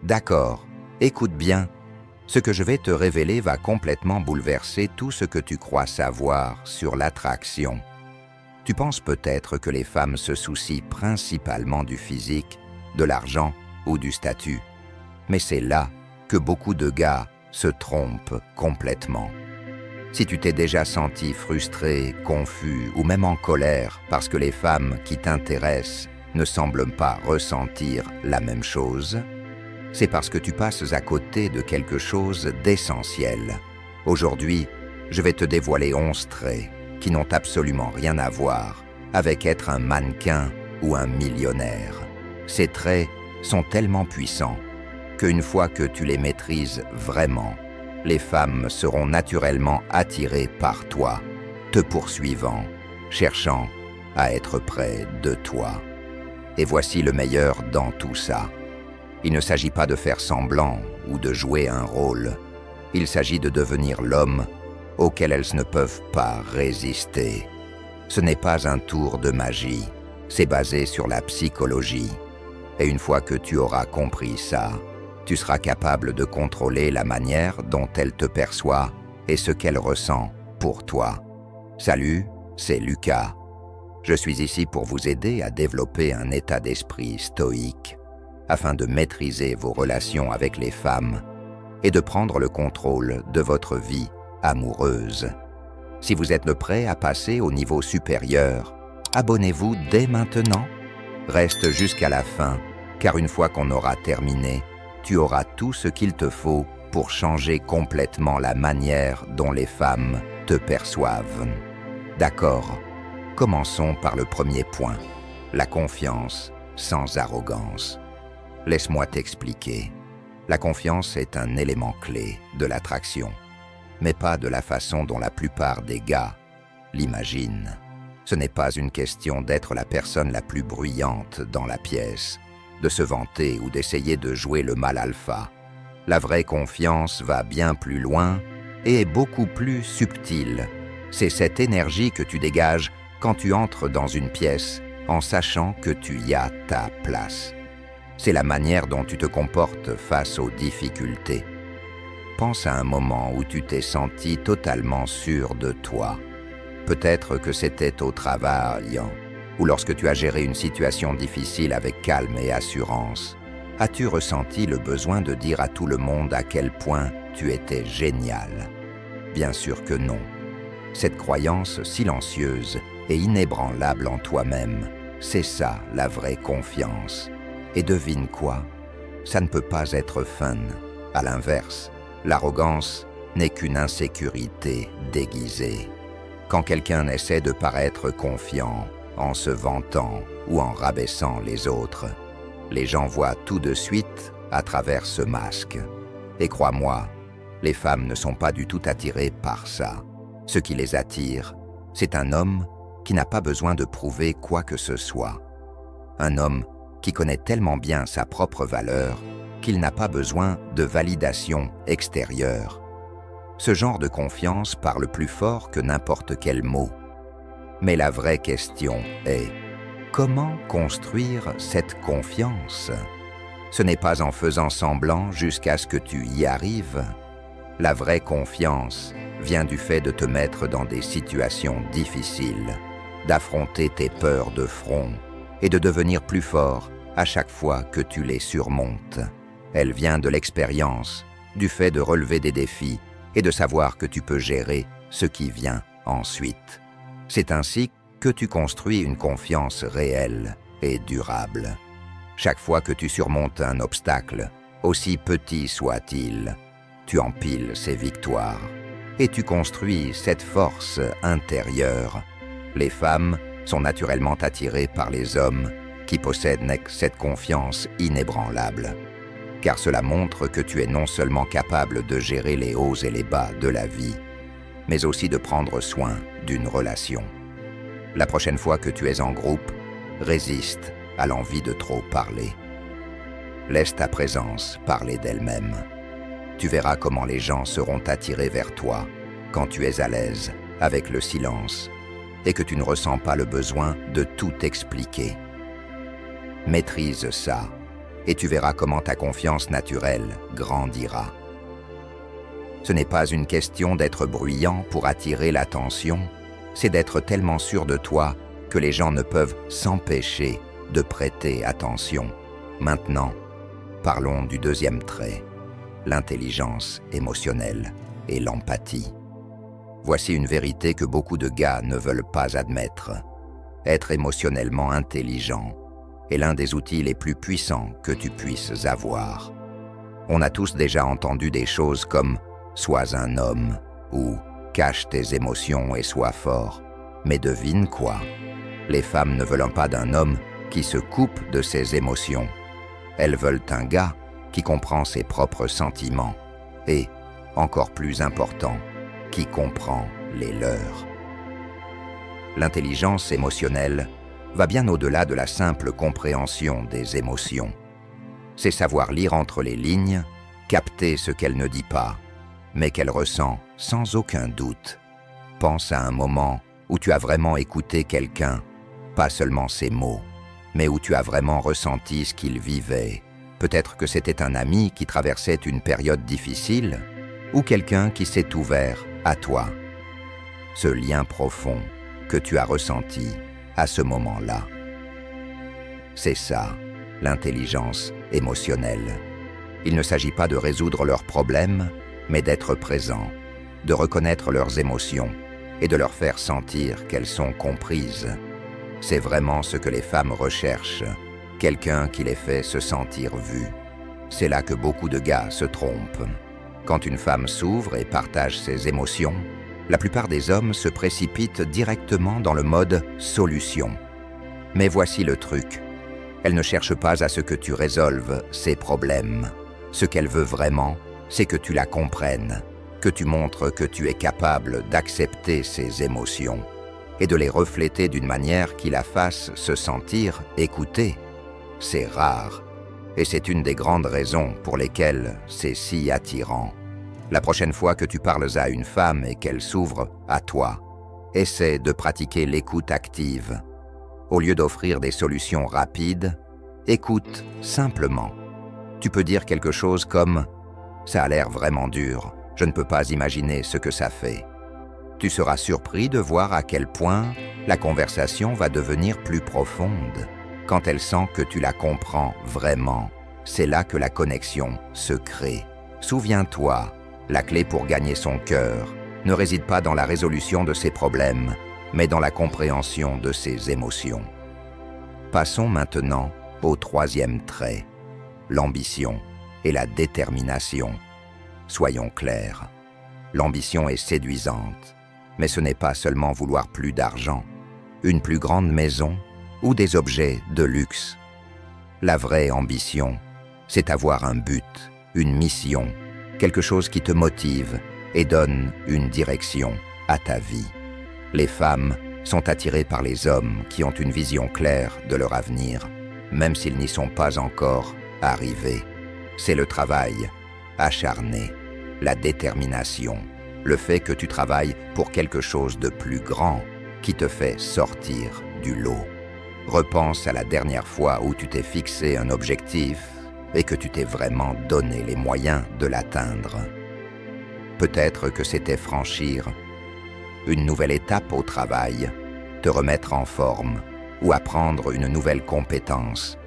D'accord, écoute bien. Ce que je vais te révéler va complètement bouleverser tout ce que tu crois savoir sur l'attraction. Tu penses peut-être que les femmes se soucient principalement du physique, de l'argent ou du statut. Mais c'est là que beaucoup de gars se trompent complètement. Si tu t'es déjà senti frustré, confus ou même en colère parce que les femmes qui t'intéressent ne semblent pas ressentir la même chose, c'est parce que tu passes à côté de quelque chose d'essentiel. Aujourd'hui, je vais te dévoiler 11 traits qui n'ont absolument rien à voir avec être un mannequin ou un millionnaire. Ces traits sont tellement puissants qu'une fois que tu les maîtrises vraiment, les femmes seront naturellement attirées par toi, te poursuivant, cherchant à être près de toi. Et voici le meilleur dans tout ça. Il ne s'agit pas de faire semblant ou de jouer un rôle. Il s'agit de devenir l'homme auquel elles ne peuvent pas résister. Ce n'est pas un tour de magie, c'est basé sur la psychologie. Et une fois que tu auras compris ça, tu seras capable de contrôler la manière dont elle te perçoit et ce qu'elle ressent pour toi. Salut, c'est Lucas. Je suis ici pour vous aider à développer un état d'esprit stoïque afin de maîtriser vos relations avec les femmes et de prendre le contrôle de votre vie amoureuse. Si vous êtes prêt à passer au niveau supérieur, abonnez-vous dès maintenant. Reste jusqu'à la fin, car une fois qu'on aura terminé, tu auras tout ce qu'il te faut pour changer complètement la manière dont les femmes te perçoivent. D'accord, commençons par le premier point, la confiance sans arrogance. Laisse-moi t'expliquer. La confiance est un élément clé de l'attraction, mais pas de la façon dont la plupart des gars l'imaginent. Ce n'est pas une question d'être la personne la plus bruyante dans la pièce, de se vanter ou d'essayer de jouer le mâle alpha. La vraie confiance va bien plus loin et est beaucoup plus subtile. C'est cette énergie que tu dégages quand tu entres dans une pièce en sachant que tu y as ta place. C'est la manière dont tu te comportes face aux difficultés. Pense à un moment où tu t'es senti totalement sûr de toi. Peut-être que c'était au travail, ou lorsque tu as géré une situation difficile avec calme et assurance. As-tu ressenti le besoin de dire à tout le monde à quel point tu étais génial? Bien sûr que non. Cette croyance silencieuse et inébranlable en toi-même, c'est ça la vraie confiance. Et devine quoi? Ça ne peut pas être fun. À l'inverse, l'arrogance n'est qu'une insécurité déguisée. Quand quelqu'un essaie de paraître confiant, en se vantant ou en rabaissant les autres, les gens voient tout de suite à travers ce masque. Et crois-moi, les femmes ne sont pas du tout attirées par ça. Ce qui les attire, c'est un homme qui n'a pas besoin de prouver quoi que ce soit. Un homme qui connaît tellement bien sa propre valeur qu'il n'a pas besoin de validation extérieure. Ce genre de confiance parle plus fort que n'importe quel mot. Mais la vraie question est, comment construire cette confiance? Ce n'est pas en faisant semblant jusqu'à ce que tu y arrives. La vraie confiance vient du fait de te mettre dans des situations difficiles, d'affronter tes peurs de front et de devenir plus fort à chaque fois que tu les surmontes. Elle vient de l'expérience, du fait de relever des défis et de savoir que tu peux gérer ce qui vient ensuite. C'est ainsi que tu construis une confiance réelle et durable. Chaque fois que tu surmontes un obstacle, aussi petit soit-il, tu empiles ces victoires et tu construis cette force intérieure. Les femmes sont naturellement attirées par les hommes qui possèdent cette confiance inébranlable, car cela montre que tu es non seulement capable de gérer les hauts et les bas de la vie, mais aussi de prendre soin d'une relation. La prochaine fois que tu es en groupe, résiste à l'envie de trop parler. Laisse ta présence parler d'elle-même. Tu verras comment les gens seront attirés vers toi quand tu es à l'aise avec le silence et que tu ne ressens pas le besoin de tout expliquer. Maîtrise ça et tu verras comment ta confiance naturelle grandira. Ce n'est pas une question d'être bruyant pour attirer l'attention, c'est d'être tellement sûr de toi que les gens ne peuvent s'empêcher de prêter attention. Maintenant, parlons du deuxième trait, l'intelligence émotionnelle et l'empathie. Voici une vérité que beaucoup de gars ne veulent pas admettre. Être émotionnellement intelligent est l'un des outils les plus puissants que tu puisses avoir. On a tous déjà entendu des choses comme « sois un homme » ou « cache tes émotions et sois fort ». Mais devine quoi? Les femmes ne veulent pas d'un homme qui se coupe de ses émotions. Elles veulent un gars qui comprend ses propres sentiments et, encore plus important, qui comprend les leurs. L'intelligence émotionnelle va bien au-delà de la simple compréhension des émotions. C'est savoir lire entre les lignes, capter ce qu'elle ne dit pas, mais qu'elle ressent sans aucun doute. Pense à un moment où tu as vraiment écouté quelqu'un, pas seulement ses mots, mais où tu as vraiment ressenti ce qu'il vivait. Peut-être que c'était un ami qui traversait une période difficile, ou quelqu'un qui s'est ouvert à toi. Ce lien profond que tu as ressenti à ce moment-là. C'est ça, l'intelligence émotionnelle. Il ne s'agit pas de résoudre leurs problèmes, mais d'être présent, de reconnaître leurs émotions et de leur faire sentir qu'elles sont comprises. C'est vraiment ce que les femmes recherchent, quelqu'un qui les fait se sentir vues. C'est là que beaucoup de gars se trompent. Quand une femme s'ouvre et partage ses émotions, la plupart des hommes se précipitent directement dans le mode « solution ». Mais voici le truc. Elle ne cherche pas à ce que tu résolves ses problèmes. Ce qu'elle veut vraiment, c'est que tu la comprennes, que tu montres que tu es capable d'accepter ses émotions et de les refléter d'une manière qui la fasse se sentir écoutée. C'est rare, et c'est une des grandes raisons pour lesquelles c'est si attirant. La prochaine fois que tu parles à une femme et qu'elle s'ouvre à toi, essaie de pratiquer l'écoute active. Au lieu d'offrir des solutions rapides, écoute simplement. Tu peux dire quelque chose comme « Ça a l'air vraiment dur, je ne peux pas imaginer ce que ça fait ». Tu seras surpris de voir à quel point la conversation va devenir plus profonde. Quand elle sent que tu la comprends vraiment, c'est là que la connexion se crée. Souviens-toi, la clé pour gagner son cœur ne réside pas dans la résolution de ses problèmes, mais dans la compréhension de ses émotions. Passons maintenant au troisième trait, l'ambition et la détermination. Soyons clairs, l'ambition est séduisante, mais ce n'est pas seulement vouloir plus d'argent, une plus grande maison ou des objets de luxe. La vraie ambition, c'est avoir un but, une mission, quelque chose qui te motive et donne une direction à ta vie. Les femmes sont attirées par les hommes qui ont une vision claire de leur avenir, même s'ils n'y sont pas encore arrivés. C'est le travail acharné, la détermination, le fait que tu travailles pour quelque chose de plus grand qui te fait sortir du lot. Repense à la dernière fois où tu t'es fixé un objectif et que tu t'es vraiment donné les moyens de l'atteindre. Peut-être que c'était franchir une nouvelle étape au travail, te remettre en forme ou apprendre une nouvelle compétence.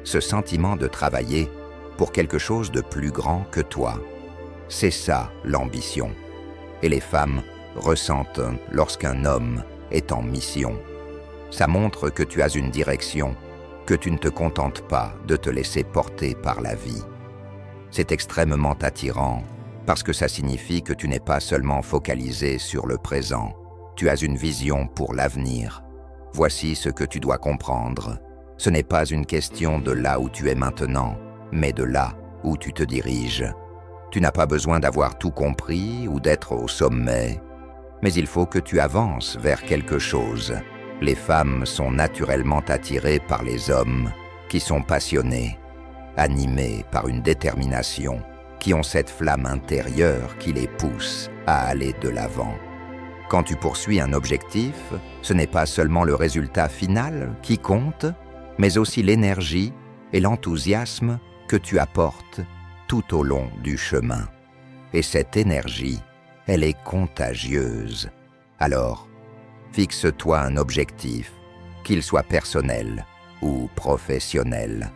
Ce sentiment de travailler pour quelque chose de plus grand que toi, c'est ça l'ambition. Et les femmes ressentent lorsqu'un homme est en mission. Ça montre que tu as une direction, que tu ne te contentes pas de te laisser porter par la vie. C'est extrêmement attirant parce que ça signifie que tu n'es pas seulement focalisé sur le présent, tu as une vision pour l'avenir. Voici ce que tu dois comprendre. Ce n'est pas une question de là où tu es maintenant, mais de là où tu te diriges. Tu n'as pas besoin d'avoir tout compris ou d'être au sommet, mais il faut que tu avances vers quelque chose. Les femmes sont naturellement attirées par les hommes qui sont passionnés, animés par une détermination, qui ont cette flamme intérieure qui les pousse à aller de l'avant. Quand tu poursuis un objectif, ce n'est pas seulement le résultat final qui compte, mais aussi l'énergie et l'enthousiasme que tu apportes tout au long du chemin. Et cette énergie, elle est contagieuse. Alors, fixe-toi un objectif, qu'il soit personnel ou professionnel.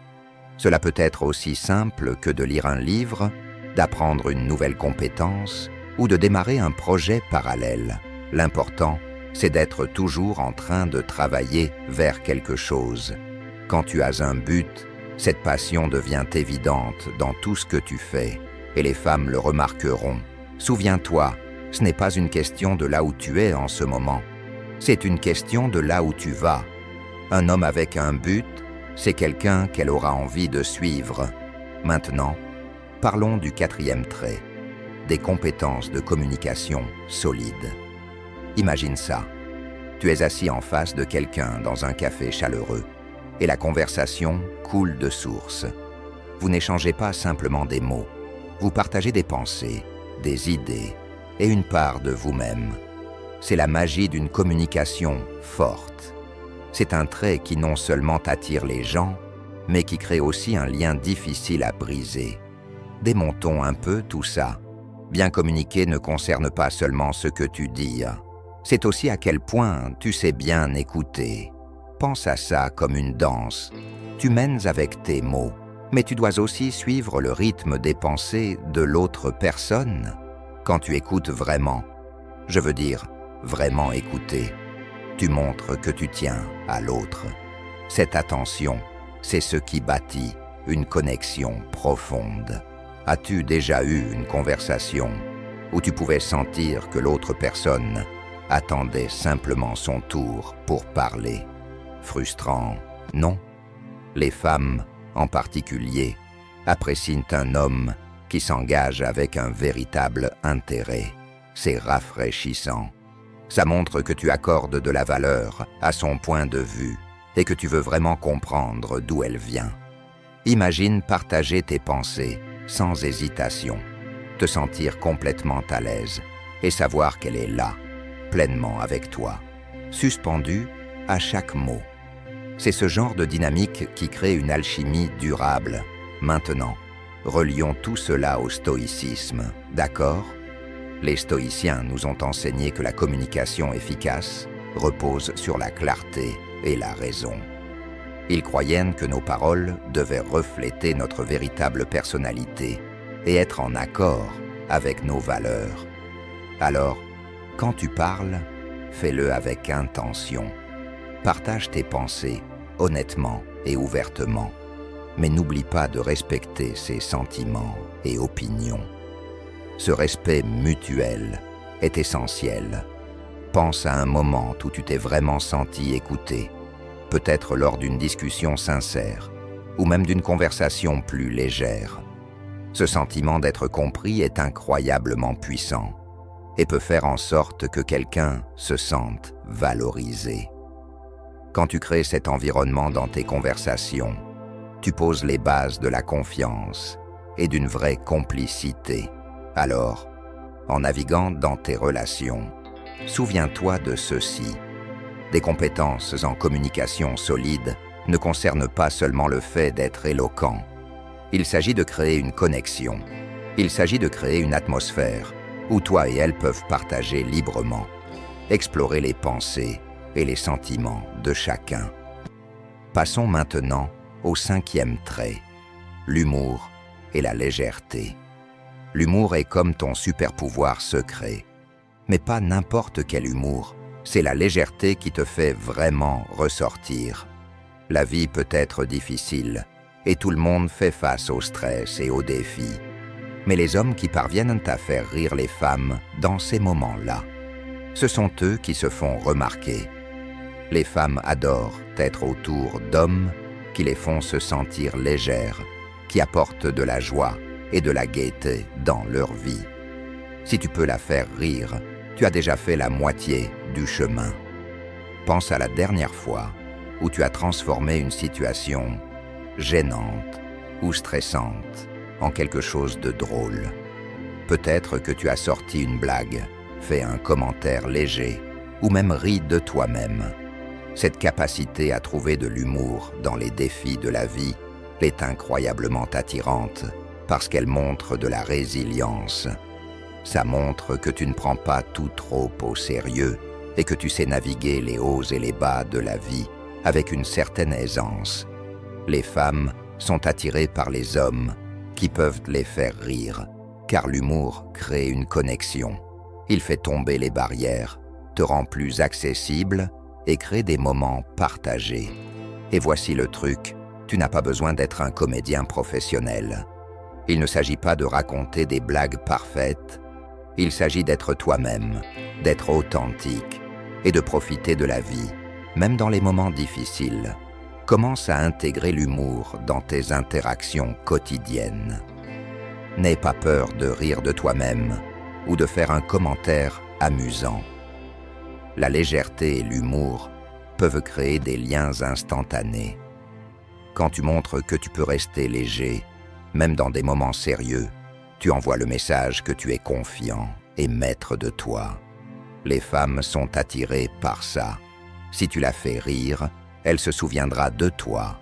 Cela peut être aussi simple que de lire un livre, d'apprendre une nouvelle compétence ou de démarrer un projet parallèle. L'important, c'est d'être toujours en train de travailler vers quelque chose. Quand tu as un but, cette passion devient évidente dans tout ce que tu fais, et les femmes le remarqueront. Souviens-toi, ce n'est pas une question de là où tu es en ce moment, c'est une question de là où tu vas. Un homme avec un but, c'est quelqu'un qu'elle aura envie de suivre. Maintenant, parlons du 4e trait, des compétences de communication solides. Imagine ça, tu es assis en face de quelqu'un dans un café chaleureux, et la conversation coule de source. Vous n'échangez pas simplement des mots, vous partagez des pensées, des idées et une part de vous-même. C'est la magie d'une communication forte. C'est un trait qui non seulement attire les gens, mais qui crée aussi un lien difficile à briser. Démontons un peu tout ça. Bien communiquer ne concerne pas seulement ce que tu dis, c'est aussi à quel point tu sais bien écouter. Pense à ça comme une danse. Tu mènes avec tes mots, mais tu dois aussi suivre le rythme des pensées de l'autre personne. Quand tu écoutes vraiment, je veux dire vraiment écouter, tu montres que tu tiens à l'autre. Cette attention, c'est ce qui bâtit une connexion profonde. As-tu déjà eu une conversation où tu pouvais sentir que l'autre personne attendait simplement son tour pour parler? Frustrant, non? Les femmes, en particulier, apprécient un homme qui s'engage avec un véritable intérêt. C'est rafraîchissant. Ça montre que tu accordes de la valeur à son point de vue et que tu veux vraiment comprendre d'où elle vient. Imagine partager tes pensées sans hésitation, te sentir complètement à l'aise et savoir qu'elle est là, pleinement avec toi, suspendue à chaque mot. C'est ce genre de dynamique qui crée une alchimie durable. Maintenant, relions tout cela au stoïcisme, d'accord? Les stoïciens nous ont enseigné que la communication efficace repose sur la clarté et la raison. Ils croyaient que nos paroles devaient refléter notre véritable personnalité et être en accord avec nos valeurs. Alors, quand tu parles, fais-le avec intention. Partage tes pensées honnêtement et ouvertement, mais n'oublie pas de respecter ses sentiments et opinions. Ce respect mutuel est essentiel. Pense à un moment où tu t'es vraiment senti écouté, peut-être lors d'une discussion sincère, ou même d'une conversation plus légère. Ce sentiment d'être compris est incroyablement puissant et peut faire en sorte que quelqu'un se sente valorisé. Quand tu crées cet environnement dans tes conversations, tu poses les bases de la confiance et d'une vraie complicité. Alors, en naviguant dans tes relations, souviens-toi de ceci. Des compétences en communication solide ne concernent pas seulement le fait d'être éloquent. Il s'agit de créer une connexion. Il s'agit de créer une atmosphère où toi et elle peuvent partager librement, explorer les pensées et les sentiments de chacun. Passons maintenant au 5e trait, l'humour et la légèreté. L'humour est comme ton super-pouvoir secret, mais pas n'importe quel humour. C'est la légèreté qui te fait vraiment ressortir. La vie peut être difficile, et tout le monde fait face au stress et aux défis. Mais les hommes qui parviennent à faire rire les femmes dans ces moments-là, ce sont eux qui se font remarquer. Les femmes adorent être autour d'hommes qui les font se sentir légères, qui apportent de la joie et de la gaieté dans leur vie. Si tu peux la faire rire, tu as déjà fait la moitié du chemin. Pense à la dernière fois où tu as transformé une situation gênante ou stressante en quelque chose de drôle. Peut-être que tu as sorti une blague, fait un commentaire léger ou même ri de toi-même. Cette capacité à trouver de l'humour dans les défis de la vie est incroyablement attirante parce qu'elle montre de la résilience. Ça montre que tu ne prends pas tout trop au sérieux et que tu sais naviguer les hauts et les bas de la vie avec une certaine aisance. Les femmes sont attirées par les hommes qui peuvent les faire rire, car l'humour crée une connexion. Il fait tomber les barrières, te rend plus accessible et crée des moments partagés. Et voici le truc, tu n'as pas besoin d'être un comédien professionnel. Il ne s'agit pas de raconter des blagues parfaites, il s'agit d'être toi-même, d'être authentique et de profiter de la vie, même dans les moments difficiles. Commence à intégrer l'humour dans tes interactions quotidiennes. N'aie pas peur de rire de toi-même ou de faire un commentaire amusant. La légèreté et l'humour peuvent créer des liens instantanés. Quand tu montres que tu peux rester léger, même dans des moments sérieux, tu envoies le message que tu es confiant et maître de toi. Les femmes sont attirées par ça. Si tu la fais rire, elle se souviendra de toi.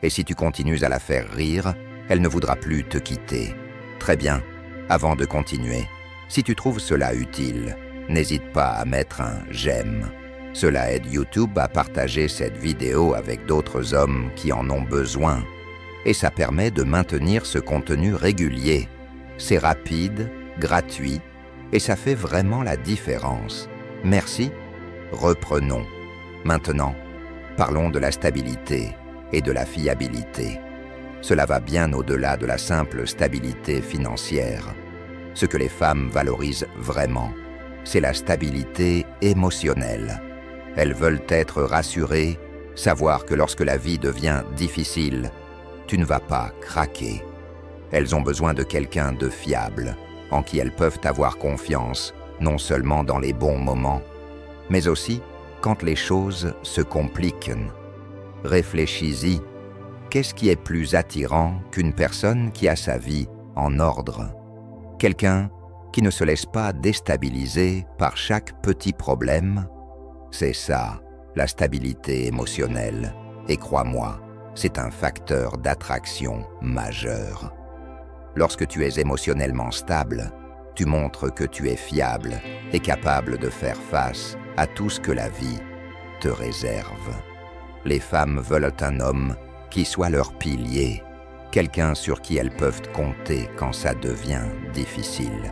Et si tu continues à la faire rire, elle ne voudra plus te quitter. Très bien, avant de continuer, si tu trouves cela utile, n'hésite pas à mettre un « j'aime ». Cela aide YouTube à partager cette vidéo avec d'autres hommes qui en ont besoin. Et ça permet de maintenir ce contenu régulier. C'est rapide, gratuit, et ça fait vraiment la différence. Merci, reprenons. Maintenant, parlons de la stabilité et de la fiabilité. Cela va bien au-delà de la simple stabilité financière. Ce que les femmes valorisent vraiment, c'est la stabilité émotionnelle. Elles veulent être rassurées, savoir que lorsque la vie devient difficile, tu ne vas pas craquer. Elles ont besoin de quelqu'un de fiable, en qui elles peuvent avoir confiance, non seulement dans les bons moments, mais aussi quand les choses se compliquent. Réfléchis-y, qu'est-ce qui est plus attirant qu'une personne qui a sa vie en ordre? Quelqu'un qui ne se laisse pas déstabiliser par chaque petit problème? C'est ça, la stabilité émotionnelle. Et crois-moi, c'est un facteur d'attraction majeur. Lorsque tu es émotionnellement stable, tu montres que tu es fiable et capable de faire face à tout ce que la vie te réserve. Les femmes veulent un homme qui soit leur pilier, quelqu'un sur qui elles peuvent compter quand ça devient difficile.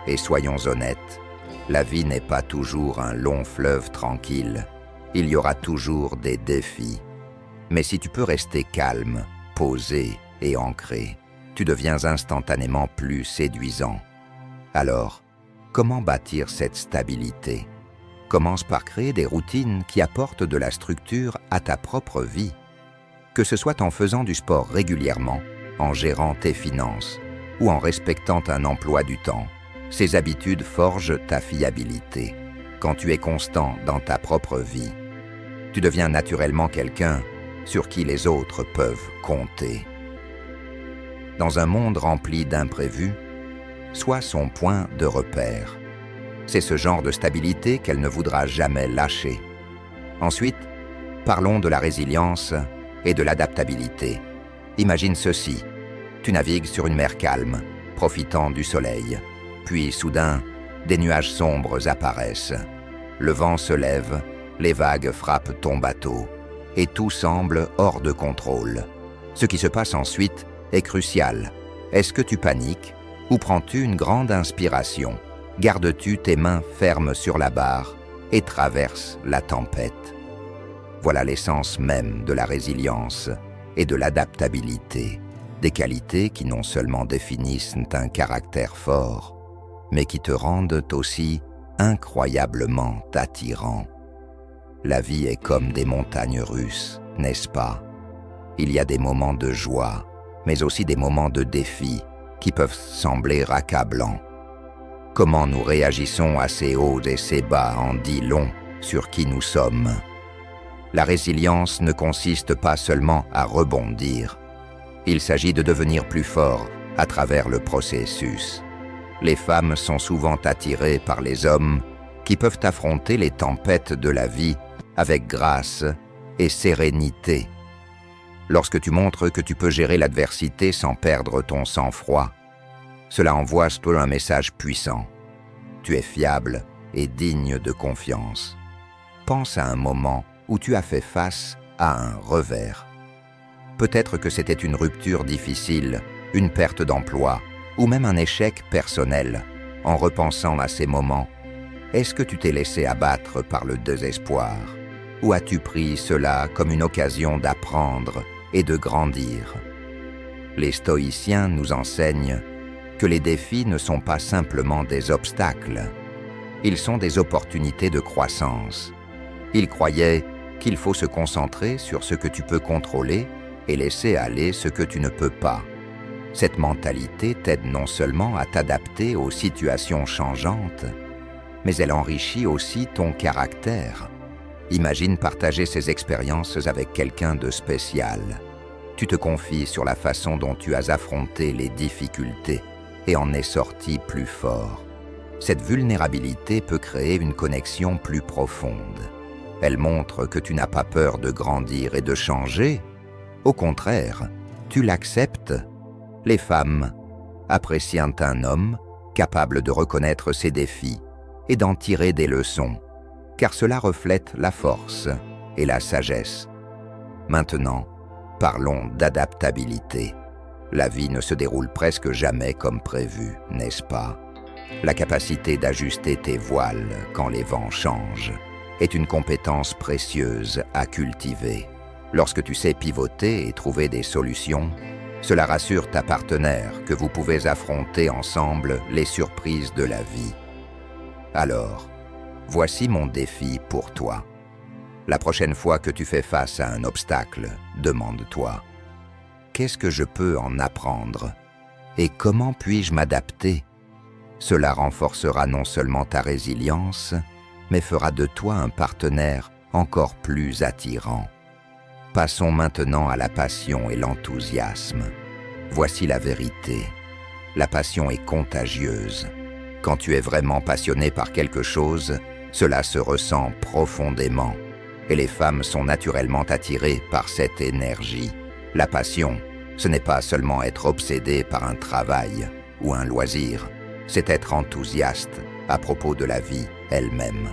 Et soyons honnêtes, la vie n'est pas toujours un long fleuve tranquille, il y aura toujours des défis. Mais si tu peux rester calme, posé et ancré, tu deviens instantanément plus séduisant. Alors, comment bâtir cette stabilité? Commence par créer des routines qui apportent de la structure à ta propre vie. Que ce soit en faisant du sport régulièrement, en gérant tes finances ou en respectant un emploi du temps, ces habitudes forgent ta fiabilité. Quand tu es constant dans ta propre vie, tu deviens naturellement quelqu'un sur qui les autres peuvent compter. Dans un monde rempli d'imprévus, sois son point de repère. C'est ce genre de stabilité qu'elle ne voudra jamais lâcher. Ensuite, parlons de la résilience et de l'adaptabilité. Imagine ceci, tu navigues sur une mer calme, profitant du soleil. Puis soudain, des nuages sombres apparaissent. Le vent se lève, les vagues frappent ton bateau, et tout semble hors de contrôle. Ce qui se passe ensuite est crucial. Est-ce que tu paniques ou prends-tu une grande inspiration? Gardes-tu tes mains fermes sur la barre et traverses la tempête? Voilà l'essence même de la résilience et de l'adaptabilité, des qualités qui non seulement définissent un caractère fort, mais qui te rendent aussi incroyablement attirant. La vie est comme des montagnes russes, n'est-ce pas? Il y a des moments de joie, mais aussi des moments de défi qui peuvent sembler accablants. Comment nous réagissons à ces hauts et ces bas en dit long sur qui nous sommes. La résilience ne consiste pas seulement à rebondir. Il s'agit de devenir plus fort à travers le processus. Les femmes sont souvent attirées par les hommes qui peuvent affronter les tempêtes de la vie avec grâce et sérénité. lorsque tu montres que tu peux gérer l'adversité sans perdre ton sang-froid, cela envoie un message puissant. Tu es fiable et digne de confiance. Pense à un moment où tu as fait face à un revers. Peut-être que c'était une rupture difficile, une perte d'emploi, ou même un échec personnel. En repensant à ces moments, est-ce que tu t'es laissé abattre par le désespoir? Ou as-tu pris cela comme une occasion d'apprendre et de grandir? Les stoïciens nous enseignent que les défis ne sont pas simplement des obstacles, ils sont des opportunités de croissance. Ils croyaient qu'il faut se concentrer sur ce que tu peux contrôler et laisser aller ce que tu ne peux pas. Cette mentalité t'aide non seulement à t'adapter aux situations changeantes, mais elle enrichit aussi ton caractère. Imagine partager ces expériences avec quelqu'un de spécial. Tu te confies sur la façon dont tu as affronté les difficultés et en es sorti plus fort. Cette vulnérabilité peut créer une connexion plus profonde. Elle montre que tu n'as pas peur de grandir et de changer. Au contraire, tu l'acceptes. Les femmes apprécient un homme capable de reconnaître ses défis et d'en tirer des leçons, car cela reflète la force et la sagesse. Maintenant, parlons d'adaptabilité. La vie ne se déroule presque jamais comme prévu, n'est-ce pas? La capacité d'ajuster tes voiles quand les vents changent est une compétence précieuse à cultiver. Lorsque tu sais pivoter et trouver des solutions, cela rassure ta partenaire que vous pouvez affronter ensemble les surprises de la vie. Alors, voici mon défi pour toi. La prochaine fois que tu fais face à un obstacle, demande-toi: qu'est-ce que je peux en apprendre? Et comment puis-je m'adapter? Cela renforcera non seulement ta résilience, mais fera de toi un partenaire encore plus attirant. Passons maintenant à la passion et l'enthousiasme. Voici la vérité. La passion est contagieuse. Quand tu es vraiment passionné par quelque chose, cela se ressent profondément. Et les femmes sont naturellement attirées par cette énergie. La passion, ce n'est pas seulement être obsédé par un travail ou un loisir, c'est être enthousiaste à propos de la vie elle-même.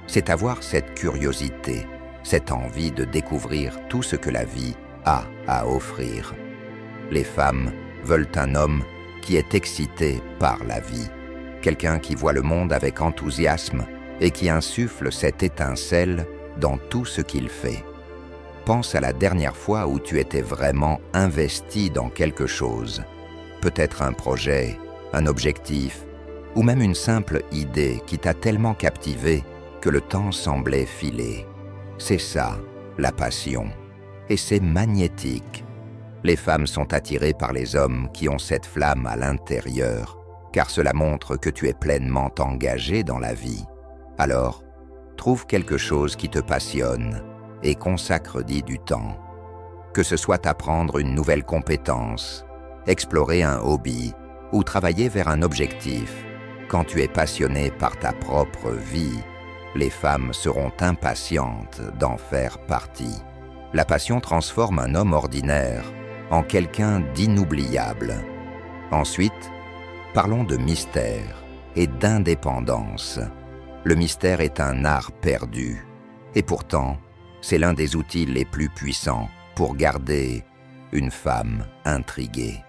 C'est avoir cette curiosité, cette envie de découvrir tout ce que la vie a à offrir. Les femmes veulent un homme qui est excité par la vie, quelqu'un qui voit le monde avec enthousiasme et qui insuffle cette étincelle dans tout ce qu'il fait. Pense à la dernière fois où tu étais vraiment investi dans quelque chose, peut-être un projet, un objectif, ou même une simple idée qui t'a tellement captivé que le temps semblait filer. C'est ça, la passion. Et c'est magnétique. Les femmes sont attirées par les hommes qui ont cette flamme à l'intérieur, car cela montre que tu es pleinement engagé dans la vie. Alors, trouve quelque chose qui te passionne et consacre-y du temps. Que ce soit apprendre une nouvelle compétence, explorer un hobby ou travailler vers un objectif, quand tu es passionné par ta propre vie, les femmes seront impatientes d'en faire partie. La passion transforme un homme ordinaire en quelqu'un d'inoubliable. Ensuite, parlons de mystère et d'indépendance. Le mystère est un art perdu, et pourtant, c'est l'un des outils les plus puissants pour garder une femme intriguée.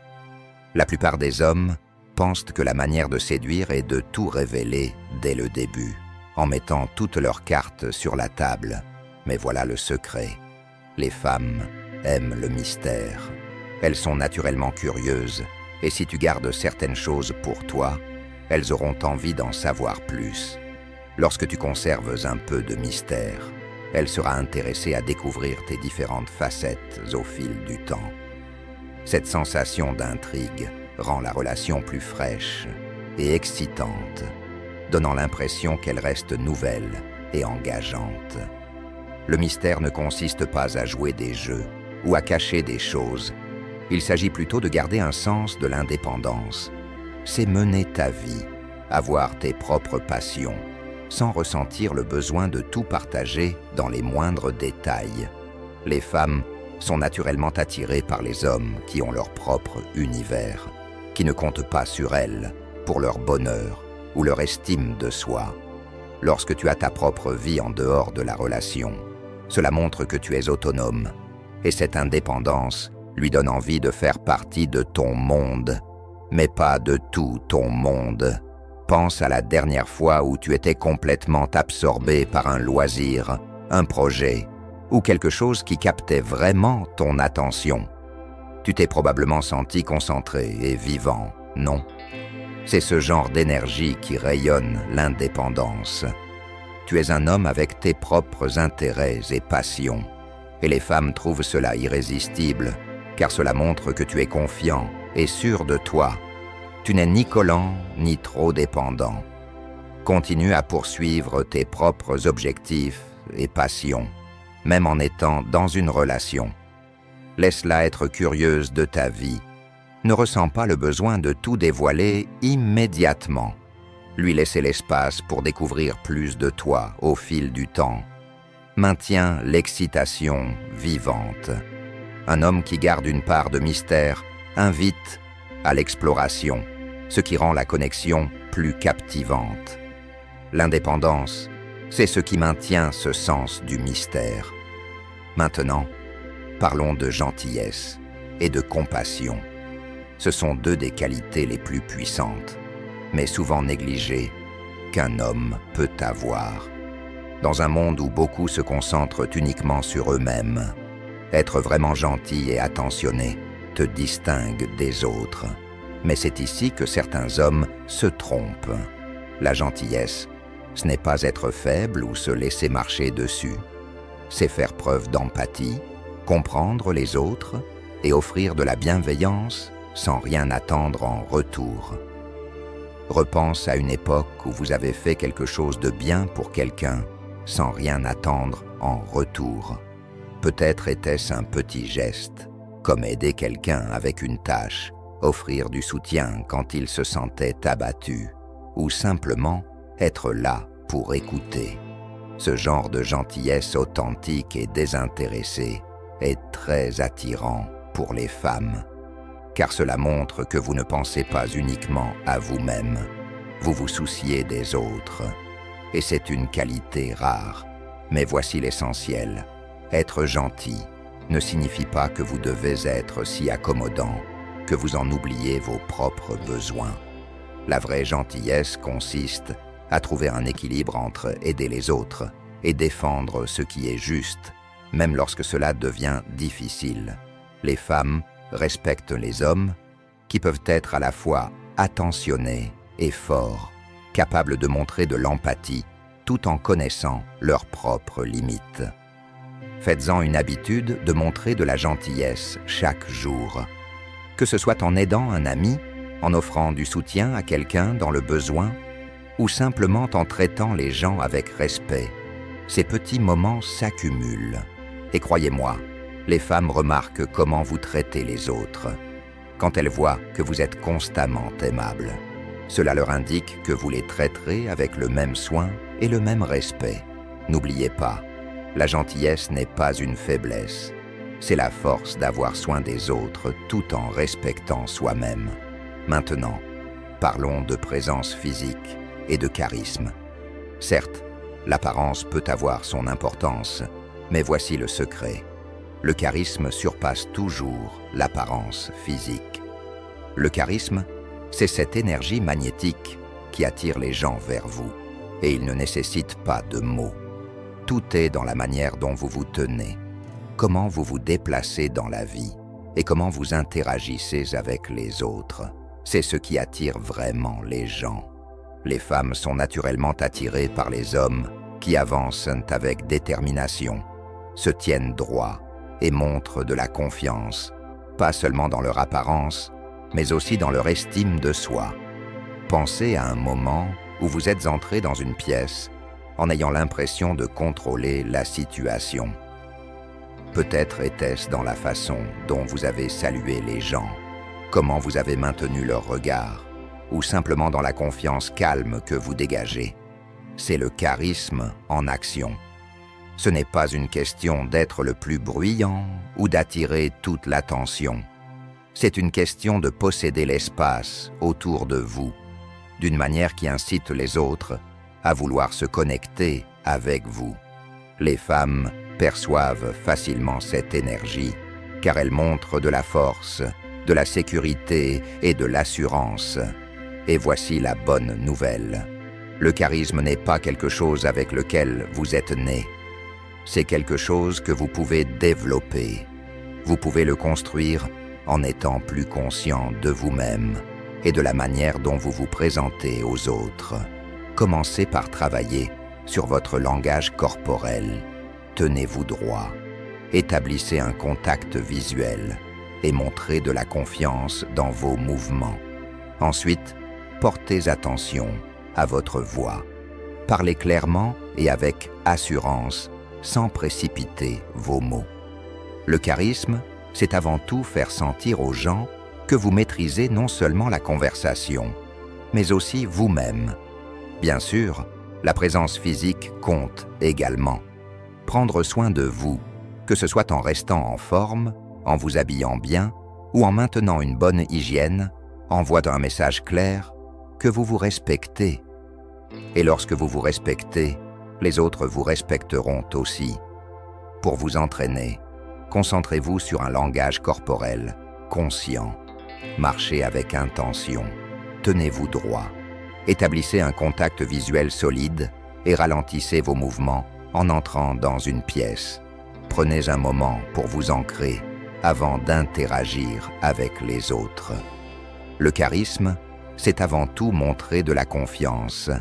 La plupart des hommes pensent que la manière de séduire est de tout révéler dès le début, en mettant toutes leurs cartes sur la table. Mais voilà le secret. Les femmes aiment le mystère. Elles sont naturellement curieuses, et si tu gardes certaines choses pour toi, elles auront envie d'en savoir plus. Lorsque tu conserves un peu de mystère, elle sera intéressée à découvrir tes différentes facettes au fil du temps. Cette sensation d'intrigue rend la relation plus fraîche et excitante, donnant l'impression qu'elle reste nouvelle et engageante. Le mystère ne consiste pas à jouer des jeux ou à cacher des choses. Il s'agit plutôt de garder un sens de l'indépendance. C'est mener ta vie, avoir tes propres passions, sans ressentir le besoin de tout partager dans les moindres détails. Les femmes sont naturellement attirées par les hommes qui ont leur propre univers, qui ne comptent pas sur elles pour leur bonheur ou leur estime de soi. Lorsque tu as ta propre vie en dehors de la relation, cela montre que tu es autonome, et cette indépendance lui donne envie de faire partie de ton monde, mais pas de tout ton monde. Pense à la dernière fois où tu étais complètement absorbé par un loisir, un projet, ou quelque chose qui captait vraiment ton attention. Tu t'es probablement senti concentré et vivant, non? C'est ce genre d'énergie qui rayonne l'indépendance. Tu es un homme avec tes propres intérêts et passions, et les femmes trouvent cela irrésistible, car cela montre que tu es confiant et sûr de toi. Tu n'es ni collant ni trop dépendant. Continue à poursuivre tes propres objectifs et passions, même en étant dans une relation. Laisse-la être curieuse de ta vie. Ne ressens pas le besoin de tout dévoiler immédiatement. Lui laisser l'espace pour découvrir plus de toi au fil du temps. Maintiens l'excitation vivante. Un homme qui garde une part de mystère invite à l'exploration, ce qui rend la connexion plus captivante. L'indépendance, c'est ce qui maintient ce sens du mystère. Maintenant, parlons de gentillesse et de compassion. Ce sont deux des qualités les plus puissantes, mais souvent négligées, qu'un homme peut avoir. Dans un monde où beaucoup se concentrent uniquement sur eux-mêmes, être vraiment gentil et attentionné te distingue des autres. Mais c'est ici que certains hommes se trompent. La gentillesse, ce n'est pas être faible ou se laisser marcher dessus. C'est faire preuve d'empathie, comprendre les autres et offrir de la bienveillance sans rien attendre en retour. Repense à une époque où vous avez fait quelque chose de bien pour quelqu'un sans rien attendre en retour. Peut-être était-ce un petit geste, comme aider quelqu'un avec une tâche, offrir du soutien quand il se sentait abattu, ou simplement être là pour écouter. Ce genre de gentillesse authentique et désintéressée est très attirant pour les femmes, car cela montre que vous ne pensez pas uniquement à vous-même, vous vous souciez des autres. Et c'est une qualité rare, mais voici l'essentiel. Être gentil ne signifie pas que vous devez être si accommodant que vous en oubliez vos propres besoins. La vraie gentillesse consiste à trouver un équilibre entre aider les autres et défendre ce qui est juste, même lorsque cela devient difficile. Les femmes respectent les hommes qui peuvent être à la fois attentionnés et forts, capables de montrer de l'empathie tout en connaissant leurs propres limites. Faites-en une habitude de montrer de la gentillesse chaque jour. Que ce soit en aidant un ami, en offrant du soutien à quelqu'un dans le besoin, ou simplement en traitant les gens avec respect. Ces petits moments s'accumulent. Et croyez-moi, les femmes remarquent comment vous traitez les autres. Quand elles voient que vous êtes constamment aimable, cela leur indique que vous les traiterez avec le même soin et le même respect. N'oubliez pas, la gentillesse n'est pas une faiblesse. C'est la force d'avoir soin des autres tout en respectant soi-même. Maintenant, parlons de présence physique et de charisme. Certes, l'apparence peut avoir son importance, mais voici le secret. Le charisme surpasse toujours l'apparence physique. Le charisme, c'est cette énergie magnétique qui attire les gens vers vous, et il ne nécessite pas de mots. Tout est dans la manière dont vous vous tenez, comment vous vous déplacez dans la vie, et comment vous interagissez avec les autres. C'est ce qui attire vraiment les gens. Les femmes sont naturellement attirées par les hommes qui avancent avec détermination, se tiennent droit et montrent de la confiance, pas seulement dans leur apparence, mais aussi dans leur estime de soi. Pensez à un moment où vous êtes entré dans une pièce en ayant l'impression de contrôler la situation. Peut-être était-ce dans la façon dont vous avez salué les gens, comment vous avez maintenu leur regard, ou simplement dans la confiance calme que vous dégagez. C'est le charisme en action. Ce n'est pas une question d'être le plus bruyant ou d'attirer toute l'attention. C'est une question de posséder l'espace autour de vous, d'une manière qui incite les autres à vouloir se connecter avec vous. Les femmes perçoivent facilement cette énergie, car elle montre de la force, de la sécurité et de l'assurance. Et voici la bonne nouvelle. Le charisme n'est pas quelque chose avec lequel vous êtes né. C'est quelque chose que vous pouvez développer. Vous pouvez le construire en étant plus conscient de vous-même et de la manière dont vous vous présentez aux autres. Commencez par travailler sur votre langage corporel. Tenez-vous droit. Établissez un contact visuel et montrez de la confiance dans vos mouvements. Ensuite, portez attention à votre voix. Parlez clairement et avec assurance, sans précipiter vos mots. Le charisme, c'est avant tout faire sentir aux gens que vous maîtrisez non seulement la conversation, mais aussi vous-même. Bien sûr, la présence physique compte également. Prendre soin de vous, que ce soit en restant en forme, en vous habillant bien ou en maintenant une bonne hygiène, envoie un message clair que vous vous respectez. Et lorsque vous vous respectez, les autres vous respecteront aussi. Pour vous entraîner, concentrez-vous sur un langage corporel conscient. Marchez avec intention. Tenez-vous droit. Établissez un contact visuel solide et ralentissez vos mouvements en entrant dans une pièce. Prenez un moment pour vous ancrer avant d'interagir avec les autres. Le charisme, c'est avant tout montrer de la confiance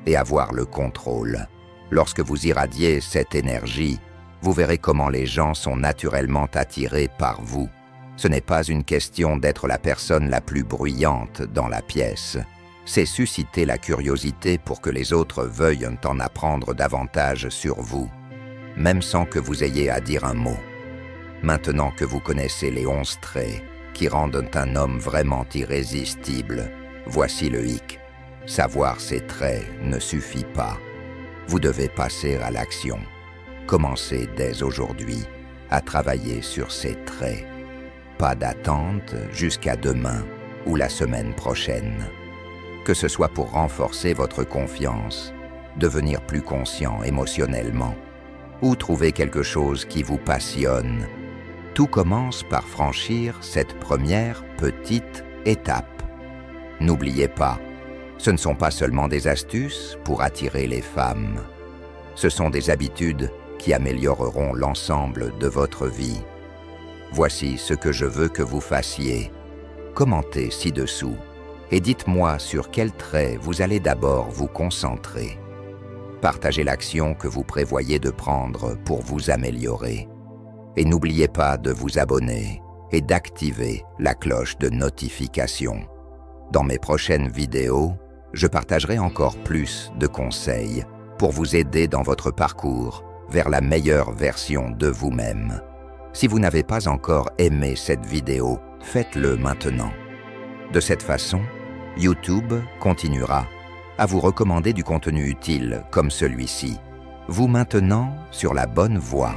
et avoir le contrôle. Lorsque vous irradiez cette énergie, vous verrez comment les gens sont naturellement attirés par vous. Ce n'est pas une question d'être la personne la plus bruyante dans la pièce. C'est susciter la curiosité pour que les autres veuillent en apprendre davantage sur vous, même sans que vous ayez à dire un mot. Maintenant que vous connaissez les 11 traits qui rendent un homme vraiment irrésistible, voici le hic. Savoir ces traits ne suffit pas. Vous devez passer à l'action. Commencez dès aujourd'hui à travailler sur ces traits. Pas d'attente jusqu'à demain ou la semaine prochaine. Que ce soit pour renforcer votre confiance, devenir plus conscient émotionnellement, ou trouver quelque chose qui vous passionne, tout commence par franchir cette première petite étape. N'oubliez pas, ce ne sont pas seulement des astuces pour attirer les femmes. Ce sont des habitudes qui amélioreront l'ensemble de votre vie. Voici ce que je veux que vous fassiez. Commentez ci-dessous et dites-moi sur quel trait vous allez d'abord vous concentrer. Partagez l'action que vous prévoyez de prendre pour vous améliorer. Et n'oubliez pas de vous abonner et d'activer la cloche de notification. Dans mes prochaines vidéos, je partagerai encore plus de conseils pour vous aider dans votre parcours vers la meilleure version de vous-même. Si vous n'avez pas encore aimé cette vidéo, faites-le maintenant. De cette façon, YouTube continuera à vous recommander du contenu utile comme celui-ci, vous maintenant sur la bonne voie.